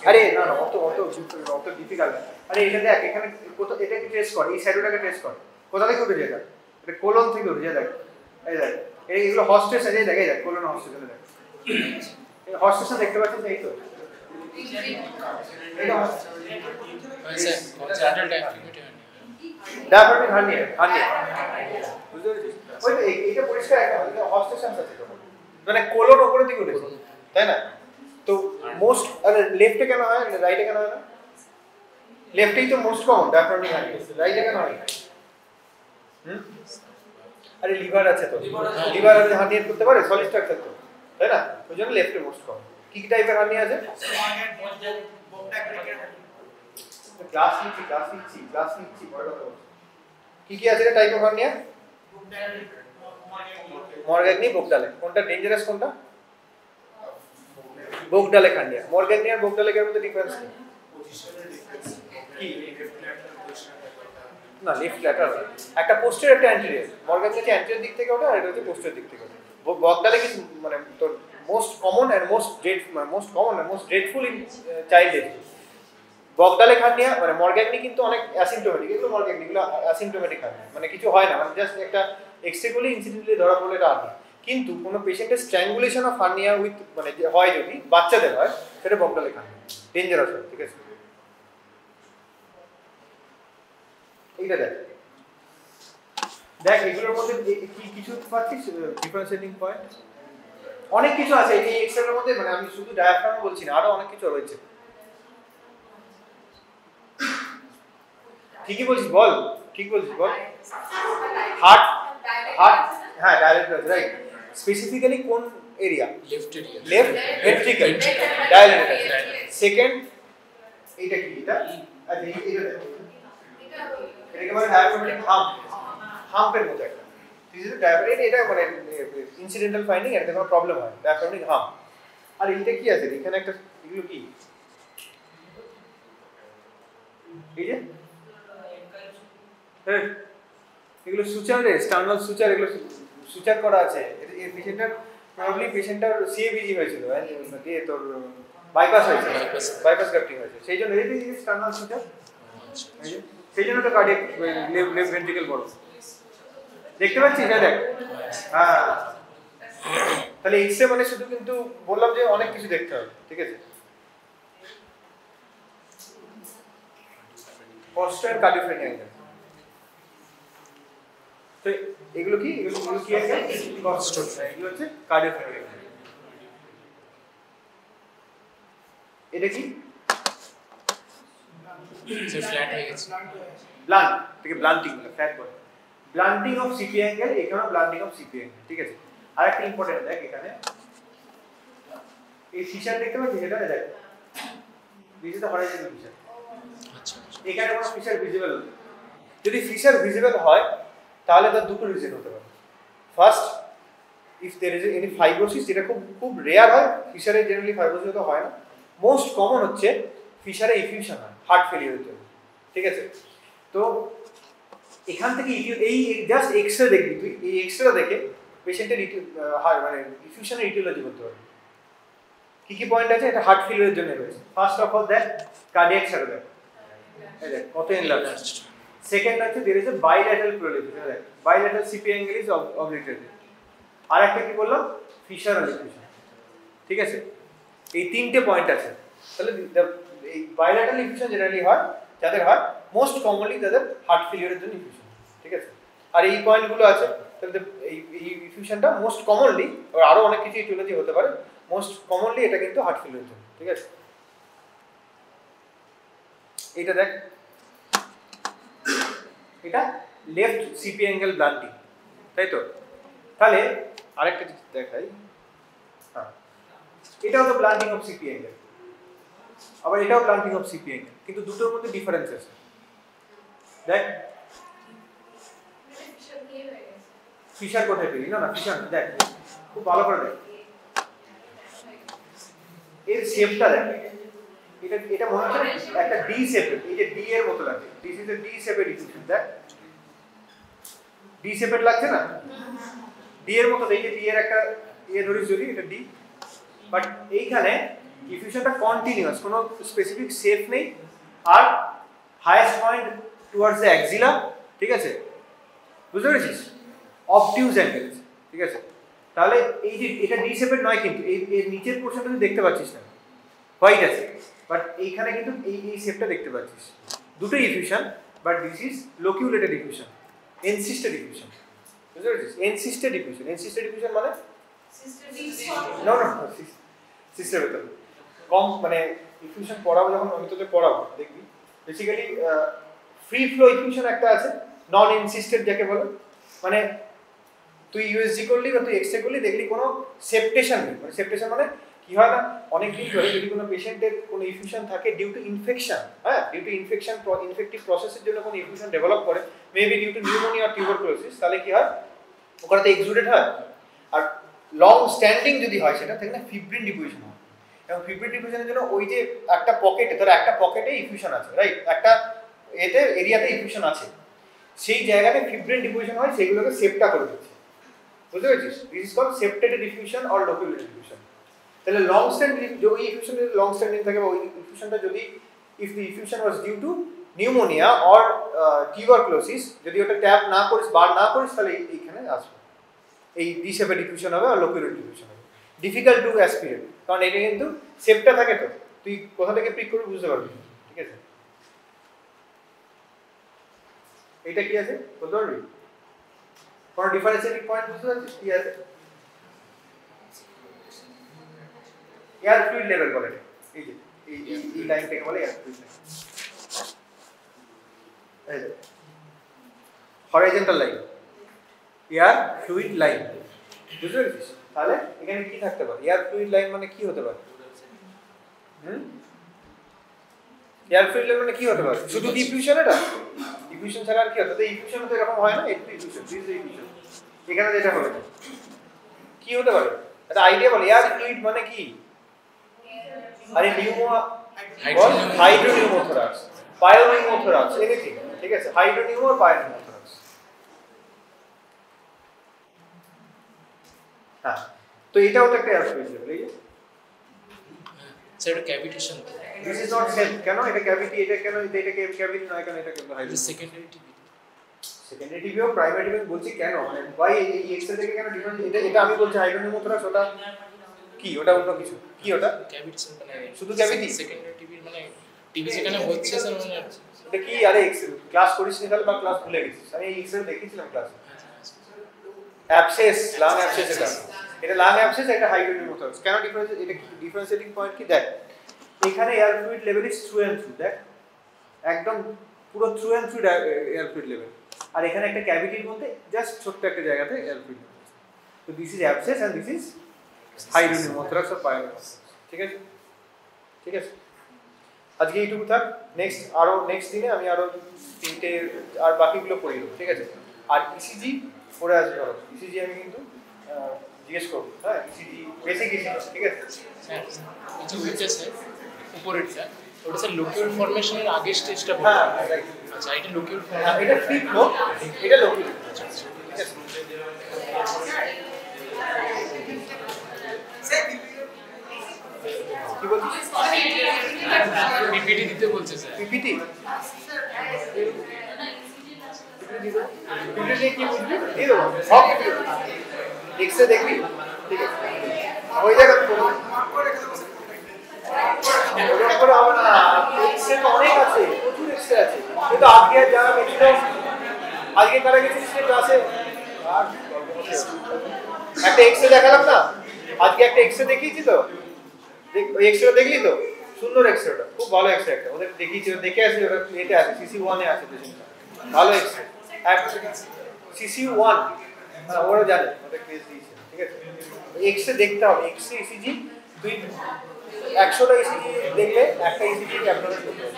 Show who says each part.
Speaker 1: আরে না না অত ডিফিকাল্ট না। আরে এটা দেখ এখানে কোথা এটাকে ট্রেস কর, এই শ্যাডোটাকে ট্রেস কর, কোথা থেকে উঠে যায় এটা কোলন থেকে উঠে যায়। দেখ এই দেখ এইগুলো হস্টেস আছে, দেখ এই দেখ কোলন হস্টেস আছে, দেখ এই হস্টেসটা দেখতে পাচ্ছেন, এই তো এটা
Speaker 2: वैसे कॉन्सेंट्रेट टाइम
Speaker 1: ডায়াফ্রাগমেটিক হার্নিয়া বুঝতে পেরেছিস? ওই তো এইটা পরিষ্কার একটা হস্টেশন আছে তো, মানে কোলন উপরের দিকে উঠেছে, তাই না? তো মোস্ট আরে লেফটে কেন হয়, রাইটে কেন হয় না? লেফটেই তো মোস্ট কমন ডায়াফ্রাগমেটিক হার্নিয়া, রাইটে কেন হয়? আরে লিভার আছে তো, লিভার আছে হার্নিয়া করতে পারে, সলিড স্ট্রাকচার তো, তাই না? ওই জন্য লেফটে মোস্ট কমন। কি কি টাইপের হার্নিয়া আছে? ক্লাস নিচ্ছি পরে কথা বলছি। কি কি আছে টাইপ অফ হার্নিয়া? মরগ্যাগনি, বোকডালে। কোনটা ডেঞ্জারাস, কোনটা? বোকডালে হার্নিয়া। মরগ্যাগনি আর বোকডালের মধ্যে ডিফারেন্স কি? না লেফট ল্যাটারাল, একটা পোস্টের একটা অ্যান্টেরিয়র। মরগ্যাগনি হচ্ছে অ্যান্টেরিয়র দিক থেকে ওঠে, আর এটা হচ্ছে পোস্টের দিক থেকে ওঠে। বোকডালে কি মানে তোর most common and most dreadful in child age. বগডালে হার্নিয়া মানে মরগ্যাগনি কিন্তু অনেক অ্যাসিম্পটোমেটিক, এগুলো মরগ্যাগনি এগুলো অ্যাসিম্পটোমেটিক হার্নিয়া, মানে কিছু হয় না, মানে জাস্ট একটা এক্সট্রাকুলি ইনসিডেন্টালি ধরা পড়লে এটা হার্নিয়া। কিন্তু কোনো পেশেন্টের স্ট্র্যাঙ্গুলেশন অফ হার্নিয়া উইথ মানে যে হয় যদি বাচ্চাদের হয়, সেটা বগডালে হার্নিয়া, ডেঞ্জারাস হয়। ঠিক আছে, এইটা দেখ এগুলোর মধ্যে কি কিছু পাচ্ছিস ডিফারেন্সিয়েটিং পয়েন্ট? অনেক কিছু আছে এই এক্সেলের মধ্যে, মানে আমি শুধু ডায়াফ্রাম বলছি না, আরো অনেক কিছু রয়েছে। ঠিকই বলছিস, বল ঠিক বলছিস, বল। হার্ট হ্যাঁ ডায়ালেট আছে, রাইট। স্পেসিফিক্যালি কোন এরিয়া? লেফট ভেন্ট্রিকল ডায়ালেট আছে। সেকেন্ড এইটা কি? এটা আচ্ছা এইটা দেখো, এটাকে বলে ডায়াফ্রাগমেটিক হাম্পের মতো একটা। ঠিক আছে, ডায়াফ্রাগমেটিক এটা মানে ইনসিডেন্টাল ফাইন্ডিং, এর কোনো প্রবলেম হয় ডায়াফ্রাগমেটিক হাম্প। আর এইটা কি আছে এখানে একটা, এগুলো কি? এই যে হ্যাঁ এগুলো সুচার রে, স্টার্নাল সুচার, এগুলো সুচার করা আছে। এই পেশেন্টটার প্রবাবলি পেশেন্টটার সিএবিজি হয়েছিল, কি তোর বাইপাস হয়েছে, বাইপাস গ্রাফটিং হয়েছে, সেই জন্য এই স্টার্নাল সুচার, সেই জন্য তো কার্ডিয়াক লেফট ভেন্ট্রিকল বড় দেখতে পাচ্ছিস। এটা দেখ, হ্যাঁ তাহলে এক্সরে মানে শুধু কিন্তু বললাম যে অনেক কিছু দেখতে হবে। ঠিক আছে, কনস্ট্যান্ট কার্ডিওফ্রেনিক অ্যাঙ্গেল। তো এগুলো কি আছে? কনস্ট্যান্ট, এগুলো হচ্ছে কার্ডিওফ্রেনিক অ্যাঙ্গেল। এটা কি?
Speaker 2: সে ফ্ল্যাট হয়ে গেছে,
Speaker 1: ব্লান্ট থেকে ব্লান্টিং বলে, ফ্ল্যাট বলে ব্লান্টিং অফ সিপি অ্যাঙ্গেল, এখানে ব্লান্টিং অফ সিপি অ্যাঙ্গেল। ঠিক আছে, আরেকটা ইম্পর্টেন্ট দেখ, এখানে এই ফিশার দেখতে পাচ্ছিস, এটা দেখ this is the horizontal fissure.
Speaker 2: আচ্ছা
Speaker 1: এখানে কোনো ফিশার ভিজিবল নেই। যদি ফিশার ভিজিবল হয় তাহলে তার দুটো রিজন হতে পারে। First, if there is any fibrosis, এটা খুব রেয়ার হয়, ফিশারে জেনারেলি ফাইব্রোসিস তো হয় না। মোস্ট কমন হচ্ছে ফিশারে ইফিউশন হয় হার্ট ফেলিয়ারের জন্য। ঠিক আছে, তো এখান থেকে এই জাস্ট এক্সরে দেখবি তুই, এই এক্সরে দেখে পেশেন্টের মানে ইফিউশনের ইটিওলজি বলতে পারবি। কি কি পয়েন্ট আছে? এটা হার্ট ফেলিয়ারের জন্য রয়েছে। ফার্স্ট অফ অল দেখ কার্ডিয়াক শ্যাডো দেখ, এই দেখ কত এনলার্জড। সেকেন্ড আছে there is a bilateral proliferation, দেখ bilateral CP angle is obliterated. আর একটা কি বললাম? Fissural effusion. ঠিক আছে, এই তিনটে পয়েন্ট আছে। তাহলে এই বাইল্যাটারাল ইফিউশন জেনারেলি হয় যাদের হয়, মোস্ট কমনলি তাদের হার্ট ফেলিয়ারের জন্য ইফিউশন। ঠিক আছে, আর এই পয়েন্টগুলো আছে, তাহলে এই ইফিউশনটা মোস্ট কমনলি, আরো অনেক কিছু ইটিওলজি হতে পারে, মোস্ট কমনলি এটা কিন্তু হার্ট ফেলিয়ারের জন্য। ঠিক আছে, এটা দেখ, এটা লেফট সিপি অ্যাঙ্গেল ব্লান্টিং, তাই তো? তাহলে আরেকটা জিনিস দেখাই, হ্যাঁ এটাও তো ব্লান্টিং অফ সিপি অ্যাঙ্গেল, আবার এটাও ব্লান্টিং অফ সিপি অ্যাঙ্গেল, কিন্তু দুটোর মধ্যে ডিফারেন্স আছে। দেখ ফিশার কোথায় পেলি? না ফিশার দেখ, খুব ভালো করে দেখ, এর শেপটা দেখ, এটা মনে হচ্ছে একটা ডি শেপের, এই যে ডি এর মতো লাগছে, দিস ইজ এ ডি শেপের ডিফিউশন। দেখ ডি শেপের লাগছে না, ডি এর মতো, এই যে ডি এর একটা ধরিস যদি, এটা ডি, বাট এইখানে ইফিউশনটা কন্টিনিউয়াস, কোনো স্পেসিফিক শেপ নেই, আর হাইয়েস্ট পয়েন্ট টুয়ার্ডস দ্য অ্যাক্সিলা, ঠিক আছে, বুঝতে পেরেছিস, অবটিউজ অ্যাঙ্গেল, ঠিক আছে। তাহলে এই যে এটা ডি শেপের নয়, কিন্তু এই নিচের পোর্শনটা তুই দেখতে পাচ্ছিস না, হোয়াইট আছে, বাট এইখানে কিন্তু এই শেপটা দেখতে পাচ্ছিস। দুটো effusion, but this is loculated effusion, encysted effusion, বুঝতে পেরেছিস? এনসিস্টেড ইফিউশন, এনসিস্টেড ইফিউশন মানে না না সিস্টেম ভেতর কম, মানে ইফিউশন পড়াবো যখন, আমি তোকে পড়াবো দেখবি বেসিক্যালি ফ্রি ফ্লো ইফিউশন একটা আছে, নন ইনসিস্টেড যাকে বলে, মানে তুই ইউএসজি করলি বা তুই এক্সরে করলি, দেখলি কোনো সেপটেশন নেই। মানে সেপটেশন মানে কি হয় না, অনেক দিন ধরে যদি কোনো পেশেন্টের কোনো ইনফিউশন থাকে ডিউ টু ইনফেকশন, হ্যাঁ, ডিউ টু ইনফেকশন, ইনফেক্টিভ প্রসেসের জন্য কোনো ইনফিউশন ডেভেলপ করে, মেবি ডিউ টু নিউমোনিয়া আর টিউবারকুলোসিস, তাহলে কি হয়, ওখানে তো এক্সুডেড হয়। আর লং স্ট্যান্ডিং যদি হয় সেটা থেকে না ফিব্রিন ডিফিউশন হয়, এবং ফিব্রিন ডিফিউশনের জন্য ওই যে একটা পকেটে, ধর একটা পকেটে ইনফিউশন আছে, রাইট, একটা এতে এরিয়াতে ইনফিউশন আছে, সেই জায়গাতে ফিব্রিন ডিফিউশন হয়, সেগুলোকে সেপ্টা করে দিচ্ছে, বুঝতে পেরেছিস? This is called septated diffusion or loculated diffusion. তাহলে লং স্ট্যান্ডিং, ওই ইনফিউশন যদি লং স্ট্যান্ডিং থাকে, বা ওই ইনফিউশনটা যদি if the infusion was due to pneumonia or tuberculosis, যদি ওটা ট্যাপ না করিস, বার না করিস, তাহলে এইখানে আসবে, এই ডি শেপের ডিফিউশন হবে আর লোকিউলেটেড ডিফিউশন হবে। ডিফিকাল্ট টু অ্যাসপিরেট, কারণ এটা কিন্তু শেপটা থাকে, তো তুই কোথা থেকে পিক করে বুঝতে পারবি, ঠিক আছে? এটা কি আছে বলতে পারবি? কোন ডিফারেন্সিয়েটিং পয়েন্ট বুঝতে পারছিস কি আছে? এয়ার ফ্লুইড লেভেল বলে, এই যে এই লাইনটাকে বলে এয়ার ফ্লুইড লাইন, এই যে horizontal line, air fluid line, বুঝতে পেরেছিস? তাহলে এখানে কি থাকতে পারে, এয়ার ফ্লুইড লাইন মানে কি হতে পারে? এয়ার ফ্লুইড লাইন মানে কি হতে পারে? শুধু ডিফিউশন, এটা ডিফিউশন ছাড়া আর কি হতে? ইফিউশন তো এরকম হয় না, একটু ইফিউশন, দিস ইজ ইফিউশন, এখানে যেটা হবে কি হতে পারে, এটা আইডিয়া বল। এয়ার ফ্লুইড মানে কি? আরে হাইড্রোনিউমোথোরাক্স, পায়োনিউমোথোরাক্স, এনিথিং, ঠিক আছে, হাইড্রোনিউমো আর পায়োনিউমোথোরাক্স। হ্যাঁ, তো এটাও তো একটা এয়ার ফ্লুইড লেভেল, এই যে
Speaker 2: স্যার এটা ক্যাভিটেশন তো,
Speaker 1: দিস ইজ নট সেম, কেন এটা ক্যাভিটি, এটা কেন এটা ক্যাভিটি নয়, কেন এটা কেন হাইড্রোনিউমো?
Speaker 2: সেকেন্ডারি টিভি,
Speaker 1: সেকেন্ডারি টিভিও প্রাইমারি টিভি বলছি কেন, মানে ভাই এই এক্সরে থেকে কেন ডিফারেন্স? এটা আমি বলছি হাইড্রোনিউমোথোরাক্স, ওটা কি, ওটা অন্য কিছু, কি ওটা
Speaker 2: ক্যাভিটেশন মানে
Speaker 1: শুধু ক্যাভিটি?
Speaker 2: সেকেন্ডারি টিভি মানে টিভি যেখানে হচ্ছে স্যার, মানে
Speaker 1: এটা কি? আরে ক্লাস করিস নি তাহলে, বা ক্লাস ভুলে গেছিস? আমি এই এক্সরে দেখিয়েছিলাম ক্লাসে, অ্যাবসেস, লাং অ্যাবসেস, এটা লাং অ্যাবসেস, এটা হাইড্রোনিউমোথোরাক্স। কেন ডিফারেন্স? এটা ডিফারেন্সিয়েটিং পয়েন্ট কি দেখ, এখানে air fluid level is through and through, দেখ একদম পুরো through and through air fluid level, আর এখানে একটা ক্যাভিটির মধ্যে জাস্ট ছোট্ট একটা জায়গাতে এয়ার ফ্লুইড লেভেল। তো this is abscess and this is hydropneumothorax or pyopneumothorax, ঠিক আছে? ঠিক আছে, আজকে এইটুকু থাক, নেক্সট আরো নেক্সট দিনে আমি আরো তিনটে আর বাকিগুলো পড়ে দেবো, ঠিক আছে? আর ইসিজি পড়ে আসবে, ধরো ইসিজি আমি কিন্তু জিজ্ঞেস করবো, হ্যাঁ, ইসিজি বেসিক ইসিজি, ঠিক আছে?
Speaker 2: স্যার কিছু হইতেছে উপরেরটা, ওটা স্যার লোকিউল ফরমেশনের আগের স্টেজটা বলুন।
Speaker 1: হ্যাঁ, রাইট,
Speaker 2: আচ্ছা এটা লোকিউল
Speaker 1: হ্যাঁ,
Speaker 2: ফরমেশন,
Speaker 1: এটা ফ্লিপ নো, এটা লোকিউল, ঠিক আছে? কি বলছিস?
Speaker 2: পিপিটি দিতে বলছে স্যার।
Speaker 1: পিপিটি পিপিটি কি বুঝবি? দিয়ে দেবো সব এক্সরে দেখবি, ঠিক আছে? ওই জায়গা করে হবে না, এক্সরে তো অনেক আছে, প্রচুর এক্সরে আছে, কিন্তু আজকে যারা গেছিল, আজকে কারা গেছিল সে ক্লাসে একটা এক্সরে দেখালাম না, আজকে একটা এক্সরে দেখিয়েছি তো, ওই এক্সরে দেখলি তো, সুন্দর এক্সরেটা, খুব ভালো এক্সরে একটা, ওদের দেখিয়েছি, দেখে আসি, ওটা এতে আছে CC1 এ আছে পেশেন্টটা, ভালো এক্সরে, CC1, হ্যাঁ ওরা জানে, ওদের কেস দিয়েছে, ঠিক আছে? এক্সরে দেখতে হবে, এক্সরে ইসিজি তুই 100টা ইসিজি দেখলে একটা ইসিজি অ্যাবনর্মাল করতে হবে,